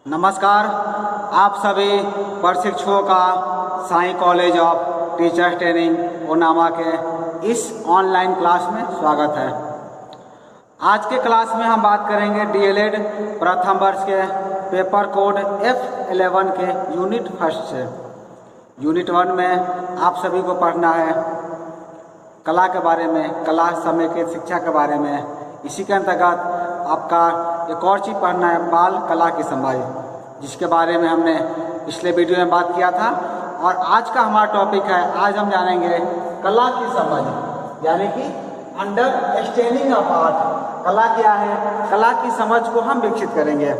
नमस्कार, आप सभी प्रशिक्षुओं का Sai college of teachers training Onama के इस ऑनलाइन क्लास में स्वागत है। आज के क्लास में हम बात करेंगे डीएलएड प्रथम वर्ष के पेपर कोड F11 के यूनिट फर्स्ट से। यूनिट 1 में आप सभी को पढ़ना है कला के बारे में, कला समेकित शिक्षा के बारे में। इसी के अंतर्गत आपका एक और चीज़ पढ़ना है बाल कला की समझ, जिसके बारे में हमने पिछले वीडियो में बात किया था। और आज का हमारा टॉपिक है, आज हम जानेंगे कला की समझ, यानी कि अंडरस्टैंडिंग ऑफ आर्ट। कला क्या है, कला की समझ को हम विकसित करेंगे।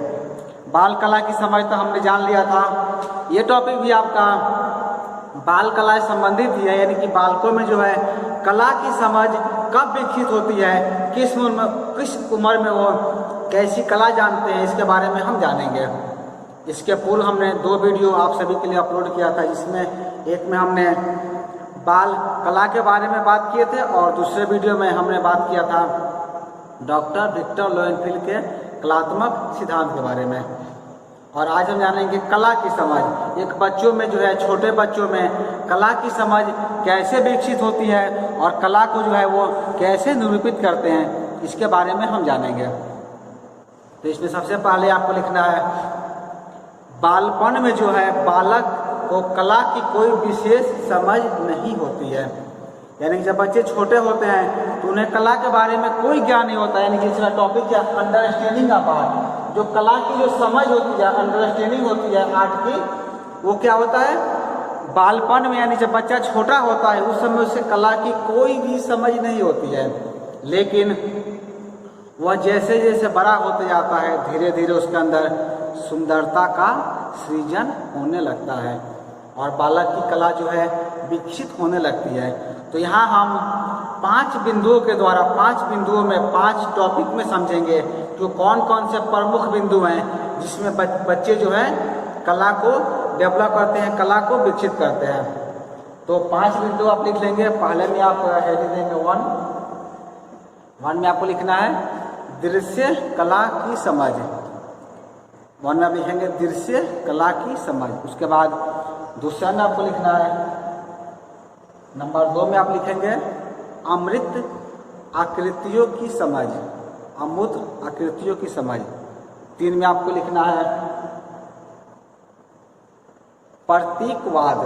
बाल कला की समझ तो हमने जान लिया था। ये टॉपिक भी आपका बाल कला से संबंधित ही है, यानी कि बालकों में जो है कला की समझ कब विकसित होती है, किस उम्र में वो कैसी कला जानते हैं, इसके बारे में हम जानेंगे। इसके पूर्व हमने 2 वीडियो आप सभी के लिए अपलोड किया था, जिसमें एक में हमने बाल कला के बारे में बात किए थे और दूसरे वीडियो में हमने बात किया था डॉक्टर विक्टर लोएनफील्ड के कलात्मक सिद्धांत के बारे में। और आज हम जानेंगे कला की समझ। एक बच्चों में जो है, छोटे बच्चों में कला की समझ कैसे विकसित होती है और कला को जो है वो कैसे निरूपित करते हैं, इसके बारे में हम जानेंगे। तो इसमें सबसे पहले आपको लिखना है, बालपन में जो है बालक को कला की कोई विशेष समझ नहीं होती है। यानी कि जब बच्चे छोटे होते हैं तो उन्हें कला के बारे में कोई ज्ञान नहीं होता। यानी कि इसका टॉपिक है अंडरस्टैंडिंग ऑफ आर्ट। जो कला की जो समझ होती है, अंडरस्टैंडिंग होती है आर्ट की, वो क्या होता है बालपन में, यानी जब बच्चा छोटा होता है उस समय उसे कला की कोई भी समझ नहीं होती है। लेकिन वह जैसे जैसे बड़ा होते जाता है, धीरे धीरे उसके अंदर सुंदरता का सृजन होने लगता है और बालक की कला जो है विकसित होने लगती है। तो यहाँ हम 5 बिंदुओं के द्वारा, 5 बिंदुओं में 5 टॉपिक में समझेंगे कि कौन कौन से प्रमुख बिंदु हैं जिसमें बच्चे जो है कला को डेवलप करते हैं, कला को विकसित करते हैं। तो 5 बिंदु आप लिख लेंगे। पहले में आप हेडिंग देंगे 1 में आपको लिखना है दृश्य कला की समझ। 1 में आप लिखेंगे दृश्य कला की समझ। उसके बाद दूसरा में आपको लिखना है नंबर 2 में आप लिखेंगे अमूर्त आकृतियों की समझ, अमूर्त आकृतियों की समझ। 3 में आपको लिखना है प्रतीकवाद।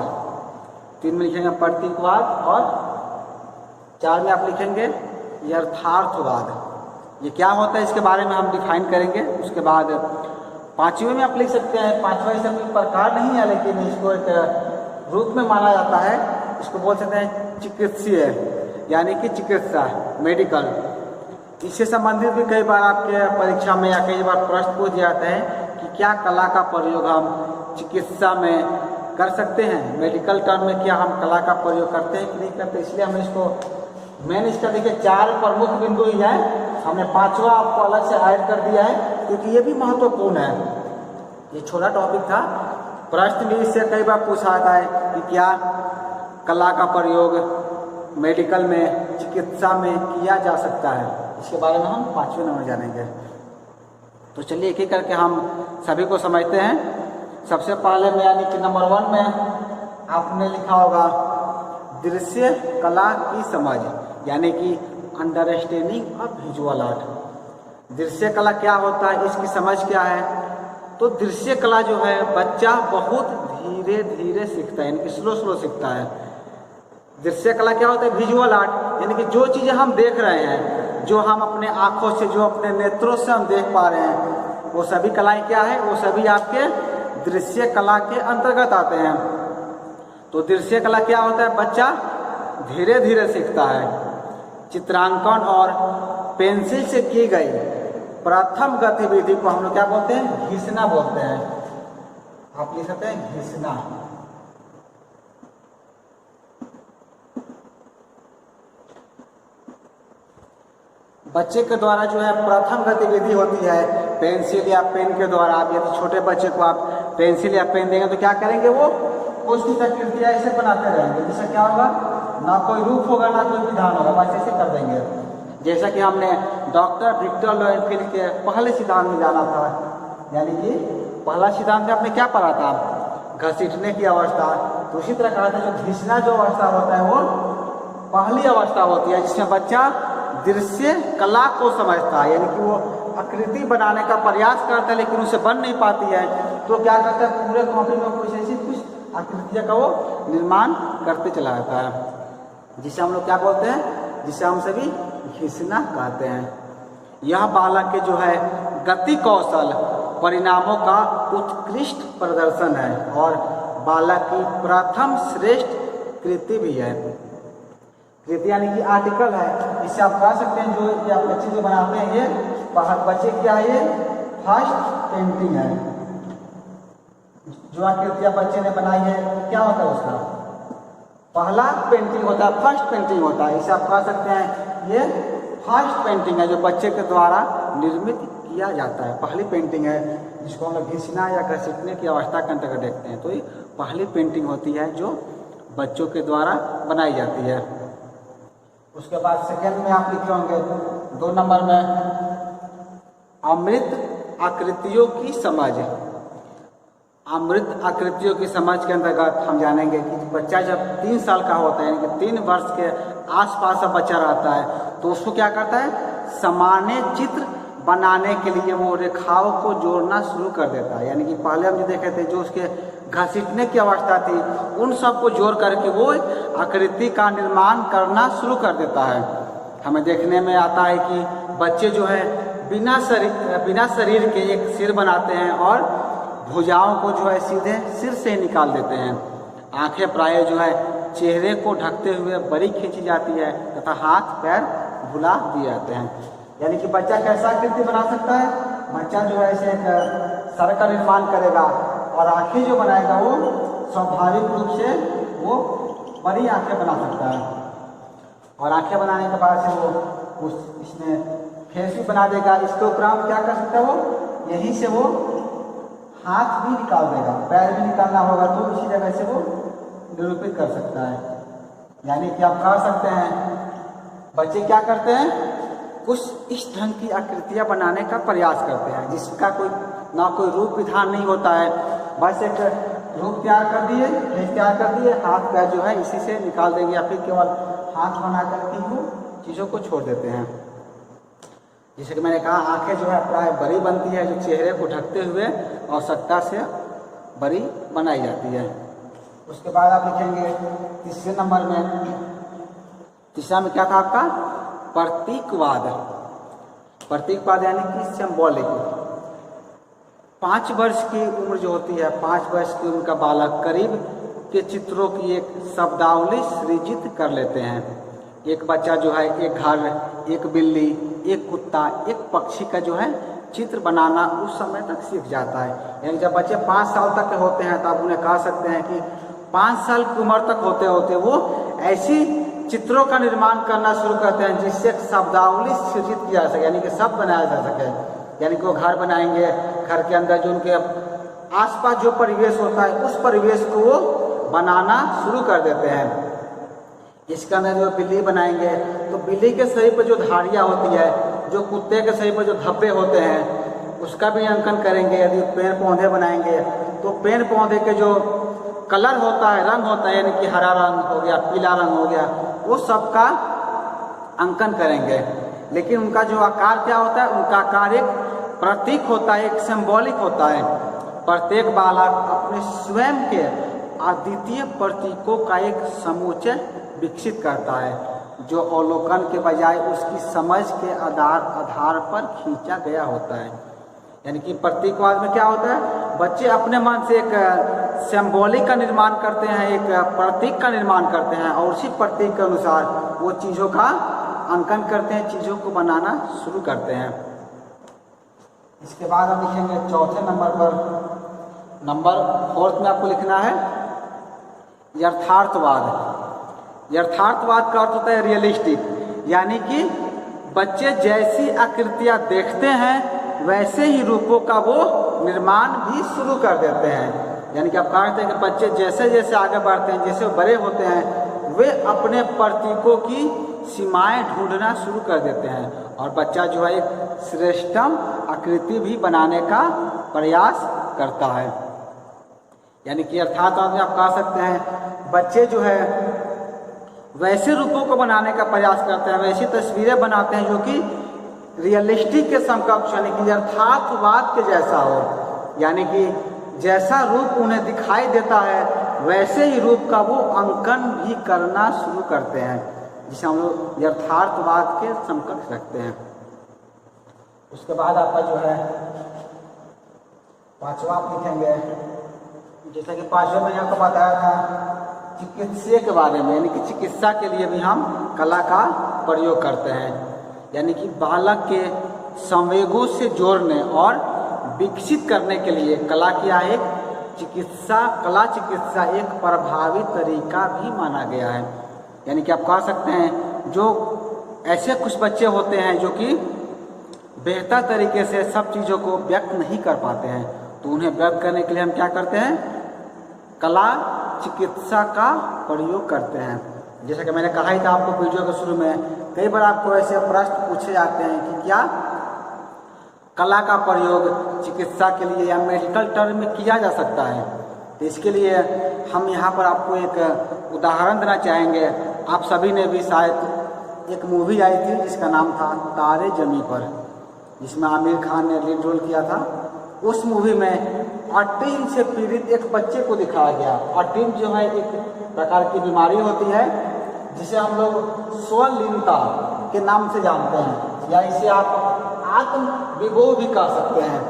3 में लिखेंगे प्रतीकवाद। और 4 में आप लिखेंगे यथार्थवाद। ये क्या होता है इसके बारे में हम डिफाइन करेंगे। उसके बाद 5वें में आप लिख सकते हैं, 5वां इसका कोई प्रकार नहीं है, लेकिन इसको एक रूप में माना जाता है। इसको बोल सकते हैं चिकित्सीय, यानी कि चिकित्सा, मेडिकल। इससे संबंधित भी कई बार आपके परीक्षा में या कई बार प्रश्न पूछ जाते हैं कि क्या कला का प्रयोग हम चिकित्सा में कर सकते हैं, मेडिकल टर्म में क्या हम कला का प्रयोग करते हैं कि नहीं करते। इसलिए हमने इसको मैंने इसका देखिए 4 प्रमुख बिंदु ही है, हमने 5वां आपको अलग से ऐड कर दिया है क्योंकि ये भी महत्वपूर्ण है। ये छोटा टॉपिक था, प्रश्न भी इससे कई बार पूछा जाता है कि क्या कला का प्रयोग मेडिकल में, चिकित्सा में किया जा सकता है। इसके बारे में हम 5वें नंबर जानेंगे। तो चलिए एक एक करके हम सभी को समझते हैं। सबसे पहले में यानी कि नंबर 1 में आपने लिखा होगा दृश्य कला की समझ, यानी कि अंडरस्टैंडिंग ऑफ विजुअल आर्ट। दृश्य कला क्या होता है, इसकी समझ क्या है। तो दृश्य कला जो है बच्चा बहुत धीरे धीरे सीखता है, यानी कि स्लो सीखता है। दृश्य कला क्या होता है, विजुअल आर्ट, यानी कि जो चीज़ें हम देख रहे हैं, जो हम अपने आँखों से, जो अपने नेत्रों से हम देख पा रहे हैं, वो सभी कलाएँ क्या है, वो सभी आपके दृश्य कला के अंतर्गत आते हैं। तो दृश्य कला क्या होता है, बच्चा धीरे धीरे सीखता है। चित्रांकन और पेंसिल से की गई प्रथम गतिविधि को हम लोग क्या बोलते हैं, घिसना बोलते हैं। आप लिख सकते हैं घिसना। बच्चे के द्वारा जो है प्रथम गतिविधि होती है पेंसिल या पेन के द्वारा। आप यदि छोटे बच्चे को आप पेंसिल या पेन देंगे तो क्या करेंगे, वो कुछ आकृतियाँ ऐसे बनाते रहेंगे, जिससे क्या होगा, ना कोई रूप होगा ना कोई विधान होगा, बस ऐसे कर देंगे। जैसा कि हमने डॉक्टर विक्टर लोएनफील्ड के पहले सिद्धांत में जाना था, यानी कि पहला सिद्धांत में आपने क्या पढ़ा था, घसीटने की अवस्था। तो उसी तरह कहा था जो घिसना जो अवस्था होता है वो पहली अवस्था होती है, जिसमें बच्चा दृश्य कला को समझता है, यानी कि वो आकृति बनाने का प्रयास करता है लेकिन उसे बन नहीं पाती है, तो क्या करता है पूरे कॉपी में कुछ ऐसी कुछ आकृतियाँ का वो निर्माण करते चला जाता है, जिसे हम लोग क्या बोलते हैं, जिसे हम सभी घिसना कहते हैं। यह बालक के जो है गति कौशल परिणामों का उत्कृष्ट प्रदर्शन है और बालक की प्रथम श्रेष्ठ कृति भी है। कृति यानी कि आर्टिकल है, इससे आप कह सकते हैं जो ये आप बच्चे जो बनाते हैं ये बच्चे क्या है, ये फर्स्ट पेंटिंग है। जो आकृतियाँ बच्चे ने बनाई है क्या होता है, उसका पहला पेंटिंग होता है, फर्स्ट पेंटिंग होता है। इसे आप कह सकते हैं ये फर्स्ट पेंटिंग है जो बच्चे के द्वारा निर्मित किया जाता है, पहली पेंटिंग है, जिसको हम लोग घिसना या घसीटने की अवस्था के अंतर्गत देखते हैं। तो ये पहली पेंटिंग होती है जो बच्चों के द्वारा बनाई जाती है। उसके बाद सेकेंड में आप लिखे होंगे 2 नंबर में अमृत आकृतियों की समझ। अमृत आकृतियों की समझ के अंतर्गत हम जानेंगे कि बच्चा जब 3 साल का होता है, यानी कि 3 वर्ष के आसपास का बच्चा रहता है, तो उसको क्या करता है, सामान्य चित्र बनाने के लिए वो रेखाओं को जोड़ना शुरू कर देता है। यानी कि पहले हम जो देखे थे जो उसके घसीटने की अवस्था थी, उन सब को जोड़ करके वो आकृति का निर्माण करना शुरू कर देता है। हमें देखने में आता है कि बच्चे जो है बिना शरीर के एक सिर बनाते हैं और भुजाओं को जो है सीधे सिर से निकाल देते हैं। आंखें प्राय जो है चेहरे को ढकते हुए बड़ी खींची जाती है तथा हाथ पैर भुला दिए जाते हैं। यानी कि बच्चा कैसा आकृति बना सकता है, बच्चा जो है ऐसे एक सर का निर्माण करेगा और आंखें जो बनाएगा वो स्वाभाविक रूप से वो बड़ी आंखें बना सकता है, और आंखें बनाने के बाद से वो इसमें फेस भी बना देगा। इसके उपरांत क्या कर सकता है वो, यहीं से वो हाथ भी निकाल देगा, पैर भी निकालना होगा तो इसी जगह से वो निरूपित कर सकता है। यानी कि आप कह सकते हैं बच्चे क्या करते हैं, कुछ इस ढंग की आकृतियाँ बनाने का प्रयास करते हैं जिसका ना कोई रूप विधान नहीं होता है, बस एक रूप तैयार कर दिए, फेस तैयार कर दिए, हाथ पैर जो है इसी से निकाल देंगे, या फिर केवल हाथ बना करके वो चीज़ों को छोड़ देते हैं। जैसे कि मैंने कहा आंखें जो है प्राय बड़ी बनती है, जो चेहरे को ढकते हुए आवश्यकता से बड़ी बनाई जाती है। उसके बाद आप लिखेंगे तीसरे नंबर में, तीसरा में क्या था आपका, प्रतीकवाद। प्रतीकवाद यानी कि सिंबॉलिक। 5 वर्ष की उम्र जो होती है, 5 वर्ष की उम्र का बालक करीब के चित्रों की एक शब्दावली सृजित कर लेते हैं। एक बच्चा जो है एक घर, एक बिल्ली, एक कुत्ता, एक पक्षी का जो है चित्र बनाना उस समय तक सीख जाता है। यानी जब बच्चे 5 साल तक के होते हैं तब उन्हें कह सकते हैं कि 5 साल की उम्र तक होते होते वो ऐसी चित्रों का निर्माण करना शुरू करते हैं जिससे शब्दावली सृजित किया जा सके, यानी कि शब्द बनाया जा सके। यानी कि वो घर बनाएंगे, घर के अंदर जो उनके आसपास जो परिवेश होता है उस परिवेश को वो बनाना शुरू कर देते हैं। इसके अंदर जो बिल्ली बनाएंगे तो बिल्ली के शरीर पर जो धारियाँ होती है, जो कुत्ते के शरीर पर जो धब्बे होते हैं उसका भी अंकन करेंगे। यदि पेड़ पौधे बनाएंगे तो पेड़ पौधे के जो कलर होता है, रंग होता है, यानी कि हरा रंग हो गया, पीला रंग हो गया, वो सब का अंकन करेंगे। लेकिन उनका जो आकार क्या होता है, उनका आकार एक प्रतीक होता है, एक सिंबॉलिक होता है। प्रत्येक बालक अपने स्वयं के अद्वितीय प्रतीकों का एक समुच्चय विकसित करता है जो अवलोकन के बजाय उसकी समझ के आधार पर खींचा गया होता है। यानी कि प्रतीकवाद में क्या होता है, बच्चे अपने मन से एक सिंबॉलिक का निर्माण करते हैं, एक प्रतीक का निर्माण करते हैं और उसी प्रतीक के अनुसार वो चीज़ों का अंकन करते हैं, चीज़ों को बनाना शुरू करते हैं। इसके बाद हम लिखेंगे चौथे नंबर पर, नंबर 4 में आपको लिखना है यथार्थवाद। यथार्थवाद का अर्थ होता है रियलिस्टिक, यानी कि बच्चे जैसी आकृतियाँ देखते हैं वैसे ही रूपों का वो निर्माण भी शुरू कर देते हैं। यानी कि आप कहते हैं कि बच्चे जैसे जैसे आगे बढ़ते हैं, जैसे वो बड़े होते हैं, वे अपने प्रतीकों की सीमाएं ढूंढना शुरू कर देते हैं और बच्चा जो है एक श्रेष्ठतम आकृति भी बनाने का प्रयास करता है। यानी कि अर्थात आप कह सकते हैं बच्चे जो है वैसे रूपों को बनाने का प्रयास करते हैं, वैसी तस्वीरें बनाते हैं जो कि रियलिस्टिक के समकक्ष यानी कि यथार्थवाद के जैसा हो। यानी कि जैसा रूप उन्हें दिखाई देता है वैसे ही रूप का वो अंकन भी करना शुरू करते हैं, जिसे हम लोग यथार्थवाद के समकक्ष रखते हैं। उसके बाद आपका जो है पांचवा आप लिखेंगे, जैसा कि पांचवे में आपको बताया था चिकित्सा के बारे में, यानी कि चिकित्सा के लिए भी हम कला का प्रयोग करते हैं। यानी कि बालक के संवेगों से जोड़ने और विकसित करने के लिए कला क्या है, कला चिकित्सा एक प्रभावी तरीका भी माना गया है। यानी कि आप कह सकते हैं जो ऐसे कुछ बच्चे होते हैं जो कि बेहतर तरीके से सब चीज़ों को व्यक्त नहीं कर पाते हैं, तो उन्हें व्यक्त करने के लिए हम क्या करते हैं, कला चिकित्सा का प्रयोग करते हैं। जैसा कि मैंने कहा ही था आपको वीडियो के शुरू में, कई बार आपको ऐसे प्रश्न पूछे जाते हैं कि क्या कला का प्रयोग चिकित्सा के लिए या मेडिकल टर्म में किया जा सकता है। तो इसके लिए हम यहाँ पर आपको एक उदाहरण देना चाहेंगे। आप सभी ने भी शायद एक मूवी आई थी जिसका नाम था तारे ज़मीं पर, जिसमें आमिर खान ने लीड रोल किया था। उस मूवी में ऑटिज्म से पीड़ित एक बच्चे को दिखाया गया। ऑटिज्म जो है एक प्रकार की बीमारी होती है जिसे हम लोग स्वलीनता के नाम से जानते हैं, या इसे आप आत्म विभोग भी कह सकते हैं।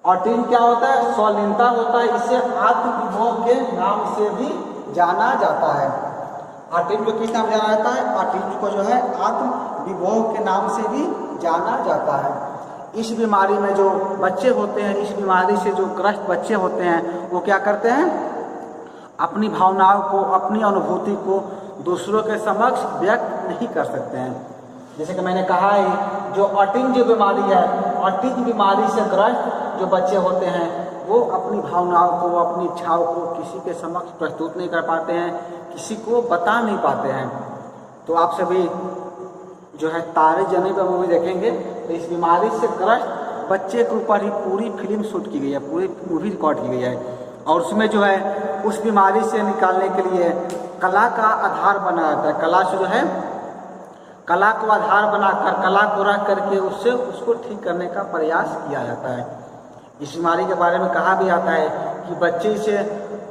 ऑटिज्म क्या होता है, स्वलीनता होता है, इसे आत्म विभोग के नाम से भी जाना जाता है। ऑटिज्म को किस नाम जाना जाता है, ऑटिज्म को जो है आत्म विभोग के नाम से भी जाना जाता है। इस बीमारी में जो बच्चे होते हैं, इस बीमारी से जो ग्रस्त बच्चे होते हैं, वो क्या करते हैं, अपनी भावनाओं को, अपनी अनुभूति को दूसरों के समक्ष व्यक्त नहीं कर सकते हैं। जैसे कि मैंने कहा है जो ऑटिज्म जो बीमारी है, ऑटिज्म बीमारी से ग्रस्त जो बच्चे होते हैं वो अपनी भावनाओं को, अपनी इच्छाओं को किसी के समक्ष प्रस्तुत नहीं कर पाते हैं, किसी को बता नहीं पाते हैं। तो आप सभी जो है तारे ज़मीं पर मूवी देखेंगे तो इस बीमारी से ग्रस्त बच्चे के ऊपर ही पूरी फिल्म शूट की गई है, पूरी मूवी रिकॉर्ड की गई है। और उसमें जो है उस बीमारी से निकालने के लिए कला का आधार बनाया जाता है। कला से जो है कला को आधार बनाकर, कला को रख करके उससे उसको ठीक करने का प्रयास किया जाता है। इस बीमारी के बारे में कहा भी आता है कि बच्चे इसे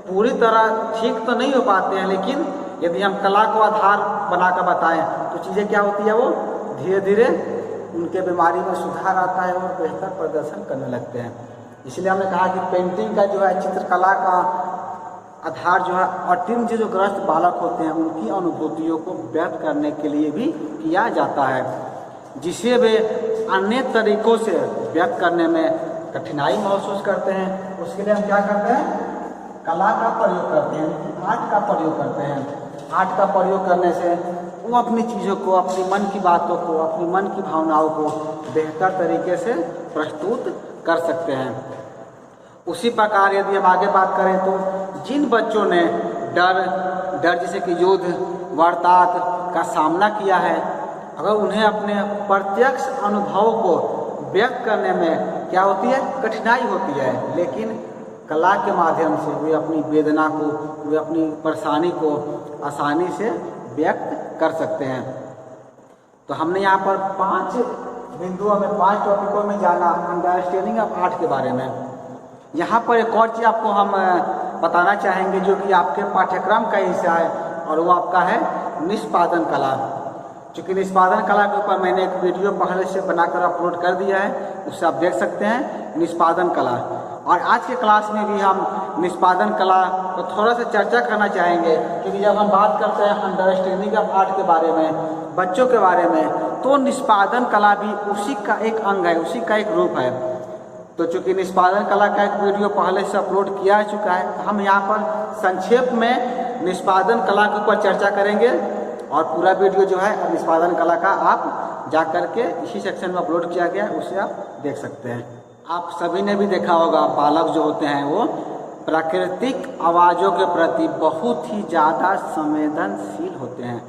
पूरी तरह ठीक तो नहीं हो पाते हैं, लेकिन यदि हम कला को आधार बनाकर बताएं तो चीज़ें क्या होती है, वो धीरे धीरे उनके बीमारी में सुधार आता है और बेहतर प्रदर्शन करने लगते हैं। इसलिए हमने कहा कि पेंटिंग का जो है, चित्रकला का आधार जो है ऑटिज्म से जो ग्रस्त बालक होते हैं उनकी अनुभूतियों को व्यक्त करने के लिए भी किया जाता है, जिसे वे अन्य तरीकों से व्यक्त करने में कठिनाई महसूस करते हैं। उसके लिए हम क्या करते हैं, कला का प्रयोग करते हैं, आर्ट का प्रयोग करते हैं। आर्ट का प्रयोग करने से वो अपनी चीज़ों को, अपनी मन की बातों को, अपनी मन की भावनाओं को बेहतर तरीके से प्रस्तुत कर सकते हैं। उसी प्रकार यदि हम आगे बात करें तो जिन बच्चों ने डर जैसे कि युद्ध वारदात का सामना किया है, अगर उन्हें अपने प्रत्यक्ष अनुभव को व्यक्त करने में क्या होती है, कठिनाई होती है, लेकिन कला के माध्यम से वे अपनी वेदना को, वे अपनी परेशानी को आसानी से व्यक्त कर सकते हैं। तो हमने यहाँ पर 5 बिंदुओं में, 5 टॉपिकों में जाना अंडरस्टैंडिंग ऑफ आर्ट के बारे में। यहाँ पर एक और चीज़ आपको हम बताना चाहेंगे जो कि आपके पाठ्यक्रम का हिस्सा है, और वो आपका है निष्पादन कला। चूँकि निष्पादन कला के ऊपर मैंने एक वीडियो पहले से बनाकर अपलोड कर दिया है, उससे आप देख सकते हैं निष्पादन कला। और आज के क्लास में भी हम निष्पादन कला को थोड़ा सा चर्चा करना चाहेंगे, क्योंकि जब हम बात करते हैं अंडरस्टैंडिंग ऑफ आर्ट के बारे में, बच्चों के बारे में, तो निष्पादन कला भी उसी का एक अंग है, उसी का एक रूप है। तो चूँकि निष्पादन कला का एक वीडियो पहले से अपलोड किया जा चुका है, हम यहाँ पर संक्षेप में निष्पादन कला के ऊपर चर्चा करेंगे, और पूरा वीडियो जो है निष्पादन कला का आप जा कर के इसी सेक्शन में अपलोड किया गया है, उसे आप देख सकते हैं। आप सभी ने भी देखा होगा बालक जो होते हैं वो प्राकृतिक आवाज़ों के प्रति बहुत ही ज़्यादा संवेदनशील होते हैं।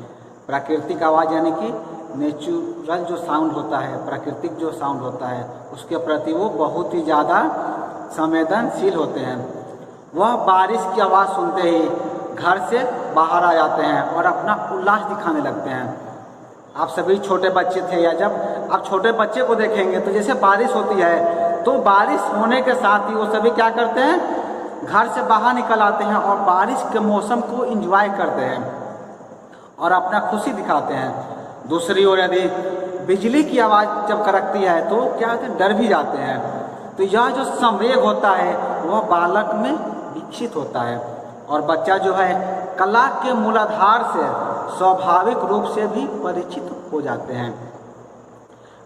प्राकृतिक आवाज़ यानी कि नेचुरल जो साउंड होता है, प्राकृतिक जो साउंड होता है, उसके प्रति वो बहुत ही ज़्यादा संवेदनशील होते हैं। वह बारिश की आवाज़ सुनते ही घर से बाहर आ जाते हैं और अपना उल्लास दिखाने लगते हैं। आप सभी छोटे बच्चे थे, या जब आप छोटे बच्चे को देखेंगे तो जैसे बारिश होती है तो बारिश होने के साथ ही वो सभी क्या करते हैं, घर से बाहर निकल आते हैं और बारिश के मौसम को एंजॉय करते हैं और अपना खुशी दिखाते हैं। दूसरी ओर यदि बिजली की आवाज़ जब कड़कती है तो क्या होता है, डर भी जाते हैं। तो यह जो संवेग होता है वह बालक में विकसित होता है और बच्चा जो है कला के मूलाधार से स्वाभाविक रूप से भी परिचित हो जाते हैं।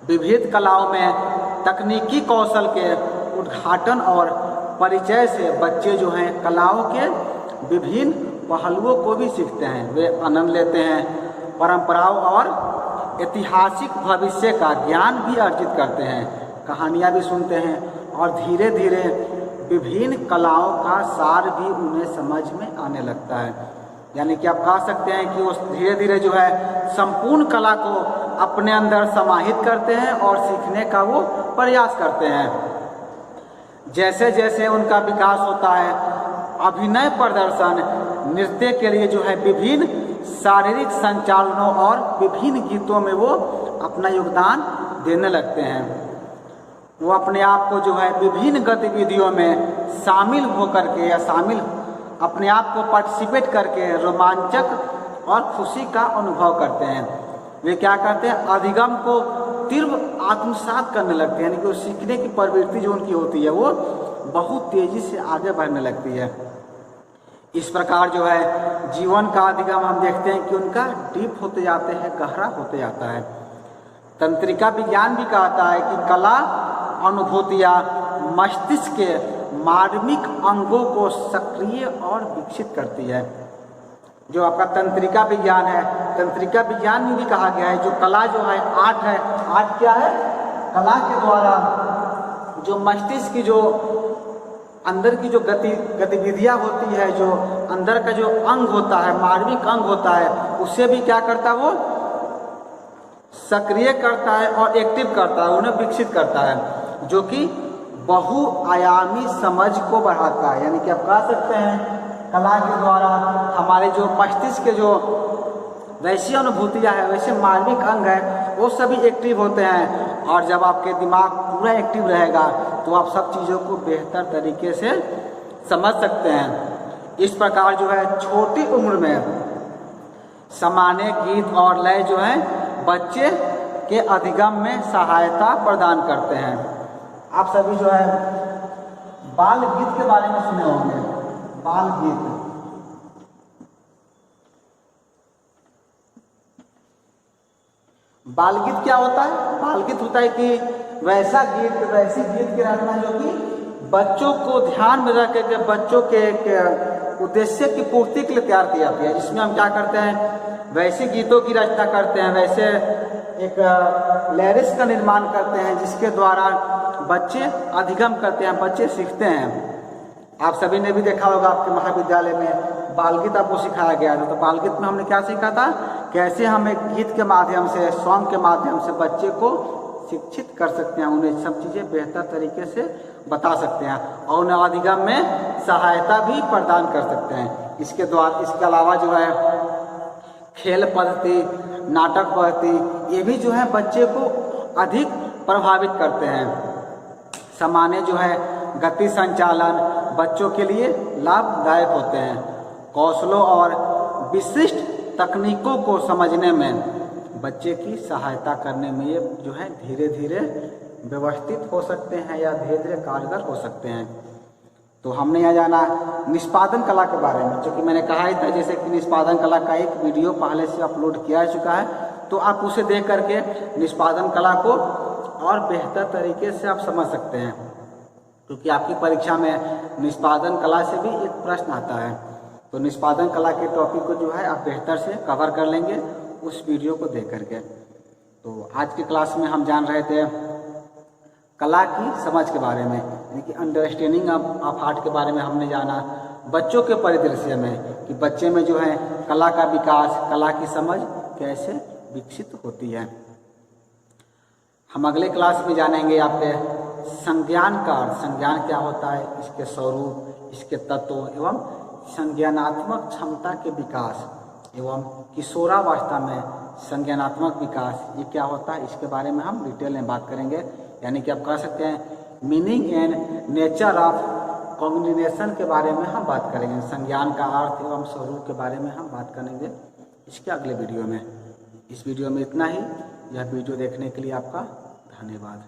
विविध कलाओं में तकनीकी कौशल के उद्घाटन और परिचय से बच्चे जो हैं कलाओं के विभिन्न पहलुओं को भी सीखते हैं। वे आनंद लेते हैं, परंपराओं और ऐतिहासिक भविष्य का ज्ञान भी अर्जित करते हैं, कहानियाँ भी सुनते हैं और धीरे धीरे विभिन्न कलाओं का सार भी उन्हें समझ में आने लगता है। यानी कि आप कह सकते हैं कि वो धीरे धीरे जो है संपूर्ण कला को अपने अंदर समाहित करते हैं और सीखने का वो प्रयास करते हैं। जैसे जैसे उनका विकास होता है, अभिनय प्रदर्शन, नृत्य के लिए जो है विभिन्न शारीरिक संचालनों और विभिन्न गीतों में वो अपना योगदान देने लगते हैं। वो अपने आप को जो है विभिन्न गतिविधियों में शामिल होकर के या अपने आप को पार्टिसिपेट करके रोमांचक और खुशी का अनुभव करते हैं। वे क्या करते हैं, अधिगम को तीव्र आत्मसात करने लगते हैं, यानी कि वो सीखने की प्रवृत्ति जो उनकी होती है वो बहुत तेजी से आगे बढ़ने लगती है। इस प्रकार जो है जीवन का अधिगम हम देखते हैं कि उनका डीप होते जाते हैं, गहरा होते जाता है। तंत्रिका विज्ञान भी कहता है कि कला अनुभूतियाँ मस्तिष्क के मार्मिक अंगों को सक्रिय और विकसित करती है। जो आपका तंत्रिका विज्ञान है, तंत्रिका विज्ञान में भी कहा गया है जो कला जो है आर्ट है, आर्ट क्या है, कला के द्वारा जो मस्तिष्क की जो अंदर की जो गतिविधियाँ होती है, जो अंदर का जो अंग होता है, मार्मिक अंग होता है, उससे भी क्या करता है, वो सक्रिय करता है और एक्टिव करता है, उन्हें विकसित करता है, जो कि बहुआयामी समझ को बढ़ाता है। यानी कि आप कह सकते हैं कला के द्वारा हमारे जो मस्तिष्क के जो वैसी अनुभूतियाँ है, वैसे मार्मिक अंग है, वो सभी एक्टिव होते हैं। और जब आपके दिमाग पूरा एक्टिव रहेगा तो आप सब चीज़ों को बेहतर तरीके से समझ सकते हैं। इस प्रकार जो है छोटी उम्र में सामान्य गीत और लय जो है बच्चे के अधिगम में सहायता प्रदान करते हैं। आप सभी जो है बाल गीत के बारे में सुने होंगे, बाल गीत। बाल गीत क्या होता है? बाल गीत होता है कि वैसा गीत, वैसी गीत की रचना जो कि बच्चों को ध्यान में रख के बच्चों के उद्देश्य की पूर्ति के लिए तैयार की जाती है, जिसमें हम क्या करते हैं, वैसे गीतों की रचना करते हैं, वैसे एक लिरिक्स का निर्माण करते हैं जिसके द्वारा बच्चे अधिगम करते हैं, बच्चे सीखते हैं। आप सभी ने भी देखा होगा आपके महाविद्यालय में बाल गीत आपको सिखाया गया था। तो बाल गीत में हमने क्या सीखा था, कैसे हम एक गीत के माध्यम से, सॉन्ग के माध्यम से बच्चे को शिक्षित कर सकते हैं, उन्हें सब चीज़ें बेहतर तरीके से बता सकते हैं और उन्हें अधिगम में सहायता भी प्रदान कर सकते हैं। इसके द्वारा, इसके अलावा जो है खेल पद्धति, नाटक पद्धति, ये भी जो है बच्चे को अधिक प्रभावित करते हैं। सामान्य जो है गति संचालन बच्चों के लिए लाभदायक होते हैं। कौशलों और विशिष्ट तकनीकों को समझने में बच्चे की सहायता करने में ये जो है धीरे धीरे व्यवस्थित हो सकते हैं या धीरे धीरे कारगर हो सकते हैं। तो हमने यहाँ जाना निष्पादन कला के बारे में, जो कि मैंने कहा ही था जैसे कि निष्पादन कला का एक वीडियो पहले से अपलोड किया जा चुका है, तो आप उसे देख करके निष्पादन कला को और बेहतर तरीके से आप समझ सकते हैं, क्योंकि आपकी परीक्षा में निष्पादन कला से भी एक प्रश्न आता है। तो निष्पादन कला के टॉपिक को जो है आप बेहतर से कवर कर लेंगे उस वीडियो को देख करके। तो आज की क्लास में हम जान रहे थे कला की समझ के बारे में, यानी कि अंडरस्टैंडिंग ऑफ आर्ट के बारे में हमने जाना बच्चों के परिदृश्य में कि बच्चे में जो है कला का विकास, कला की समझ कैसे विकसित होती है। हम अगले क्लास में जानेंगे आपके संज्ञान का अर्थ। संज्ञान क्या होता है, इसके स्वरूप, इसके तत्व एवं संज्ञानात्मक क्षमता के विकास एवं किशोरावस्था में संज्ञानात्मक विकास, ये क्या होता है, इसके बारे में हम डिटेल में बात करेंगे। यानी कि आप कह सकते हैं meaning and nature of cognition के बारे में हम बात करेंगे। संज्ञान का अर्थ एवं स्वरूप के बारे में हम बात करेंगे इसके अगले वीडियो में। इस वीडियो में इतना ही। यह वीडियो देखने के लिए आपका धन्यवाद।